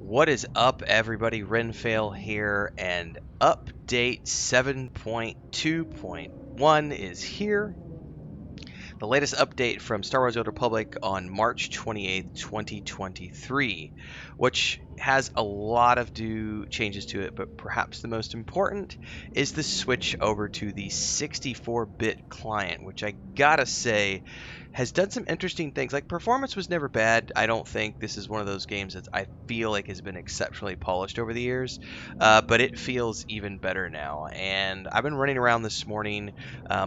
What is up, everybody? Renfail here, and update 7.2.1 is here. The latest update from Star Wars The Republic on March 28th, 2023, which has a lot of changes to it, but perhaps the most important is the switch over to the 64-bit client, which I gotta say has done some interesting things. Like, performance was never bad. I don't think this is one of those games that I feel like has been exceptionally polished over the years, but it feels even better now. And I've been running around this morning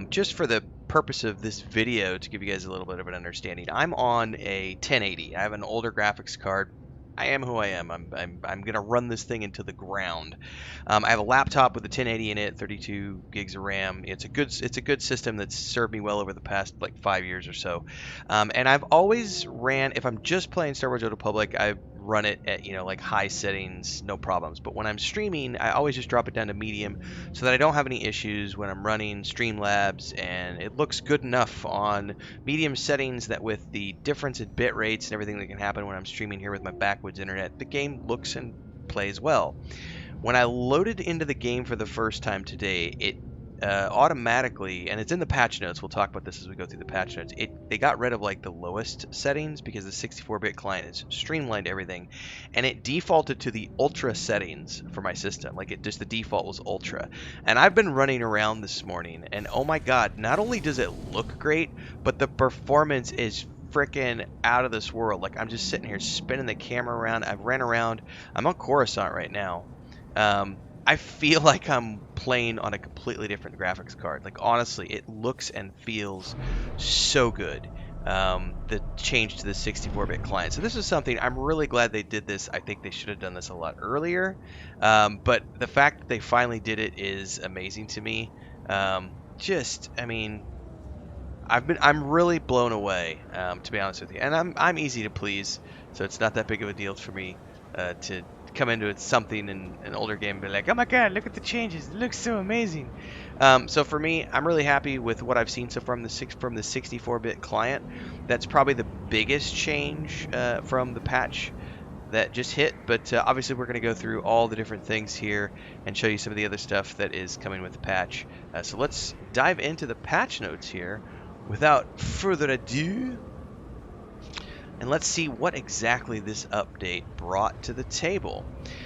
just for the purpose of this video to give you guys a little bit of an understanding. I'm on a 1080. I have an older graphics card. I am who I am. I'm gonna run this thing into the ground. I have a laptop with a 1080 in it, 32 gigs of RAM. It's a good system that's served me well over the past like 5 years or so. And I've always ran, if I'm just playing Star Wars The Republic, I run it at like high settings, no problems. But when I'm streaming, I always just drop it down to medium so that I don't have any issues when I'm running Streamlabs, and it looks good enough on medium settings that with the difference in bit rates and everything that can happen when I'm streaming here with my backwoods internet, the game looks and plays well. When I loaded into the game for the first time today, it automatically, and it's in the patch notes, we'll talk about this as we go through the patch notes, they got rid of like the lowest settings because the 64-bit client has streamlined everything, and it defaulted to the ultra settings for my system. Like, it just, the default was ultra. And I've been running around this morning, and oh my god, not only does it look great, but the performance is freaking out of this world. Like, I'm just sitting here spinning the camera around. I've ran around. I'm on Coruscant right now. I feel like I'm playing on a completely different graphics card. Like, honestly, it looks and feels so good. The change to the 64-bit client. So this is something I'm really glad they did this. I think they should have done this a lot earlier. But the fact that they finally did it is amazing to me. I mean, I'm really blown away, to be honest with you. And I'm easy to please, so it's not that big of a deal for me to come into it something in an older game and be like, oh my god, look at the changes, it looks so amazing. So for me, I'm really happy with what I've seen so far from the 64-bit client. That's probably the biggest change from the patch that just hit, but obviously we're going to go through all the different things here and show you some of the other stuff that is coming with the patch. So let's dive into the patch notes here without further ado, and let's see what exactly this update brought to the table.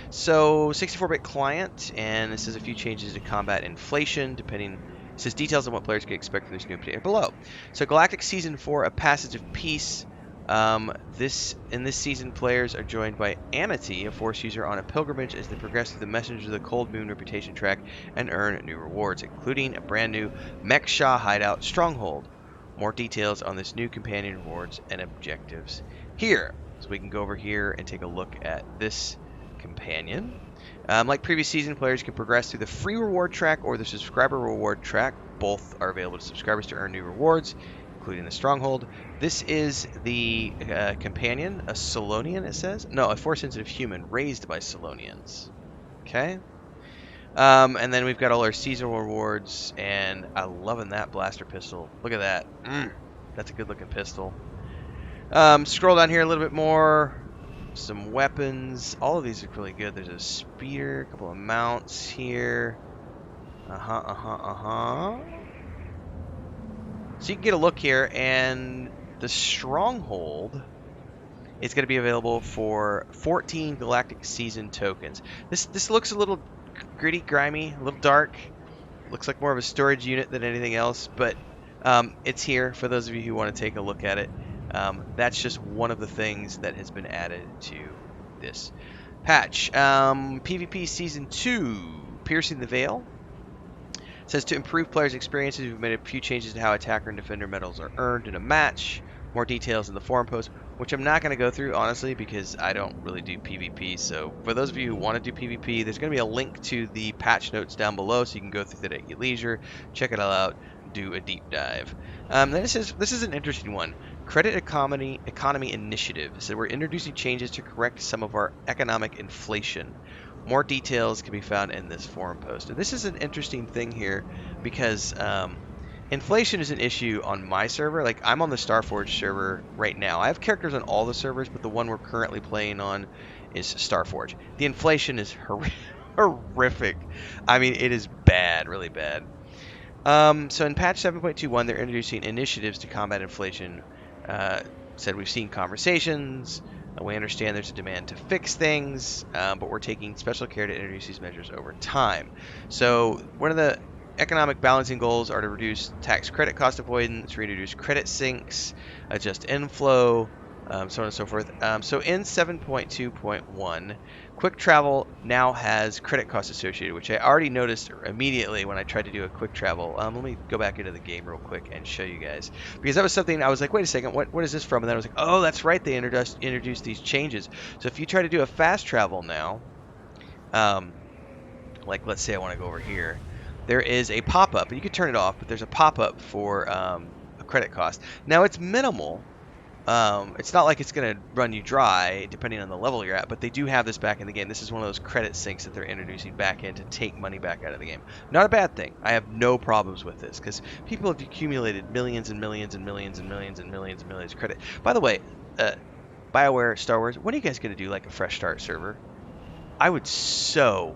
So, 64-bit client, and this is a few changes to combat inflation, depending. It says details on what players can expect from this new update below. So, Galactic Season 4, A Passage of Peace. In this season, players are joined by Amity, a Force user, on a pilgrimage as they progress through the Messenger of the Cold Moon reputation track and earn new rewards, including a brand new Mech Shah hideout Stronghold. More details on this new companion rewards and objectives here. So we can go over here and take a look at this companion. Like previous season, players can progress through the free reward track or the subscriber reward track. Both are available to subscribers to earn new rewards, including the Stronghold. This is the companion, a Solonian, it says? No, a Force-sensitive human raised by Solonians. Okay. And then we've got all our seasonal rewards, and I'm loving that blaster pistol. Look at that. That's a good looking pistol. Scroll down here a little bit more. Some weapons. All of these are really good. There's a speeder, a couple of mounts here. So you can get a look here, and the Stronghold is going to be available for 14 Galactic Season tokens. This looks a little gritty, grimy, a little dark. Looks like more of a storage unit than anything else, but it's here for those of you who want to take a look at it. That's just one of the things that has been added to this patch. PvP Season 2, Piercing the Veil. It says to improve players' experiences, we've made a few changes to how attacker and defender medals are earned in a match. More details in the forum post, which I'm not going to go through, honestly, because I don't really do PvP. So for those of you who want to do PvP, there's going to be a link to the patch notes down below, so you can go through that at your leisure, check it all out, do a deep dive. Then this is an interesting one. Credit Economy Initiative. So we're introducing changes to correct some of our economic inflation. More details can be found in this forum post. And this is an interesting thing here because inflation is an issue on my server. Like, I'm on the Starforge server right now. I have characters on all the servers, but the one we're currently playing on is Starforge. The inflation is horrific. I mean, it is bad, really bad. So in patch 7.21, they're introducing initiatives to combat inflation. Said we've seen conversations. We understand there's a demand to fix things, but we're taking special care to introduce these measures over time. So one of the economic balancing goals are to reduce tax credit cost avoidance, reintroduce credit sinks, adjust inflow, so on and so forth. So in 7.2.1, quick travel now has credit costs associated, which I already noticed immediately when I tried to do a quick travel. Let me go back into the game real quick and show you guys, because that was something I was like, wait a second, what is this from? And then I was like, oh, that's right, they introduced these changes. So if you try to do a fast travel now, like let's say I want to go over here, there is a pop-up, and you can turn it off, but there's a pop-up for a credit cost. Now it's minimal. It's not like it's going to run you dry depending on the level you're at, but they do have this back in the game. This is one of those credit sinks that they're introducing back in to take money back out of the game. Not a bad thing. I have no problems with this because people have accumulated millions and millions and millions and millions and millions and millions of credit. By the way, BioWare, Star Wars, when are you guys going to do like a fresh start server? I would so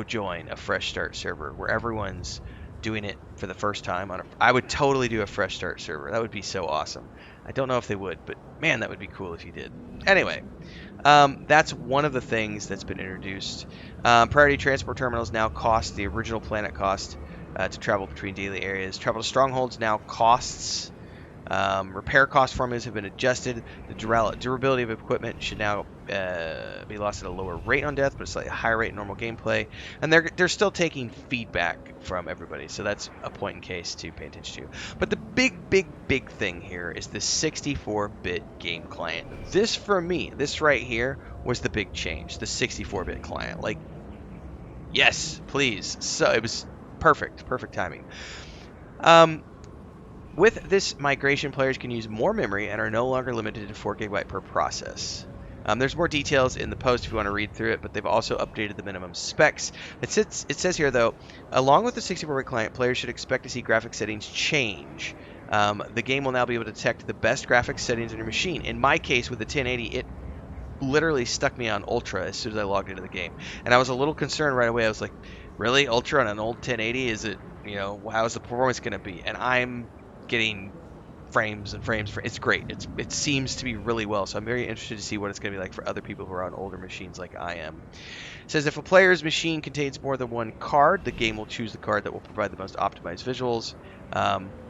join a fresh start server where everyone's doing it for the first time. I would totally do a fresh start server. That would be so awesome. I don't know if they would, but man, that would be cool if you did. Anyway, that's one of the things that's been introduced. Priority transport terminals now cost the original planet cost to travel between daily areas. Travel to strongholds now costs. Repair cost formulas have been adjusted. The durability of equipment should now be lost at a lower rate on death, but a slightly higher rate in normal gameplay. And they're still taking feedback from everybody, so that's a point in case to pay attention to. But the big thing here is the 64-bit game client. This, for me, this right here was the big change. The 64-bit client. Like, yes, please. So it was perfect timing. With this migration, players can use more memory and are no longer limited to 4 GB per process. There's more details in the post if you want to read through it, but they've also updated the minimum specs. It says here, though, along with the 64-bit client, players should expect to see graphic settings change. The game will now be able to detect the best graphics settings in your machine. In my case, with the 1080, it literally stuck me on Ultra as soon as I logged into the game. And I was a little concerned right away. I was like, really? Ultra on an old 1080? Is it, how is the performance going to be? And I'm getting frames. It's great. It seems to be really well, so I'm very interested to see what it's going to be like for other people who are on older machines like I am. It says if a player's machine contains more than one card, the game will choose the card that will provide the most optimized visuals.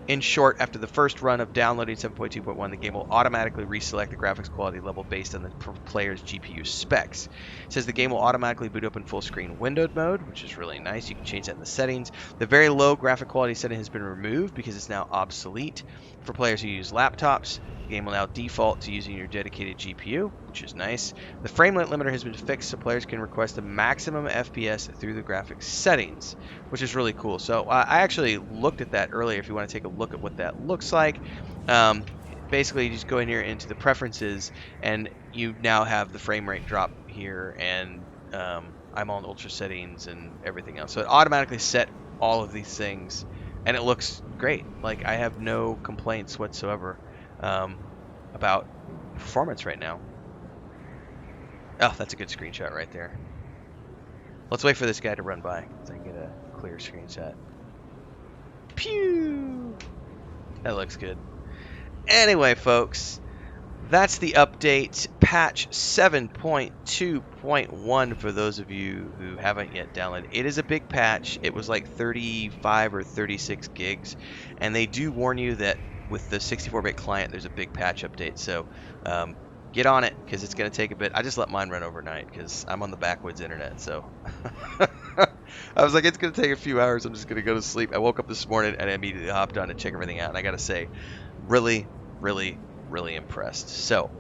In short, after the first run of downloading 7.2.1, the game will automatically reselect the graphics quality level based on the player's GPU specs. It says the game will automatically boot up in full screen windowed mode, which is really nice. You can change that in the settings. The very low graphic quality setting has been removed because it's now obsolete. For players who use laptops, the game will now default to using your dedicated GPU, which is nice. The frame rate limiter has been fixed so players can request a maximum FPS through the graphics settings, which is really cool. So I actually looked at that earlier if you want to take a look at what that looks like. Basically, you just go in here into the preferences, and you now have the frame rate drop here, and I'm on ultra settings and everything else. So it automatically set all of these things, and it looks great. Like, I have no complaints whatsoever about performance right now. Oh, that's a good screenshot right there. Let's wait for this guy to run by so I can get a clear screenshot. Pew! That looks good. Anyway, folks, that's the update. Patch 7.2.1 for those of you who haven't yet downloaded. It is a big patch. It was like 35 or 36 gigs. And they do warn you that with the 64-bit client, there's a big patch update. So get on it because it's going to take a bit. I just let mine run overnight because I'm on the backwoods internet. So I was like, it's going to take a few hours. I'm just going to go to sleep. I woke up this morning and I immediately hopped on to check everything out. And I got to say, really impressed. So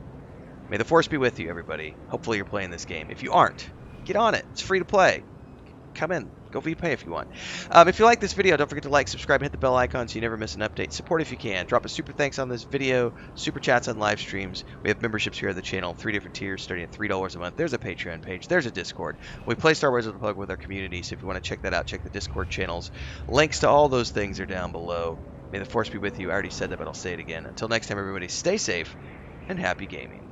may the force be with you, everybody. Hopefully you're playing this game. If you aren't, get on it. It's free to play. Come in. Go VPay if you want. If you like this video, don't forget to like, subscribe, and hit the bell icon so you never miss an update. Support if you can. Drop a super thanks on this video, super chats on live streams. We have memberships here at the channel, 3 different tiers starting at $3 a month. There's a Patreon page. There's a Discord. We play Star Wars Republic with our community, so if you want to check that out, check the Discord channels. Links to all those things are down below. May the force be with you. I already said that, but I'll say it again. Until next time, everybody, stay safe and happy gaming.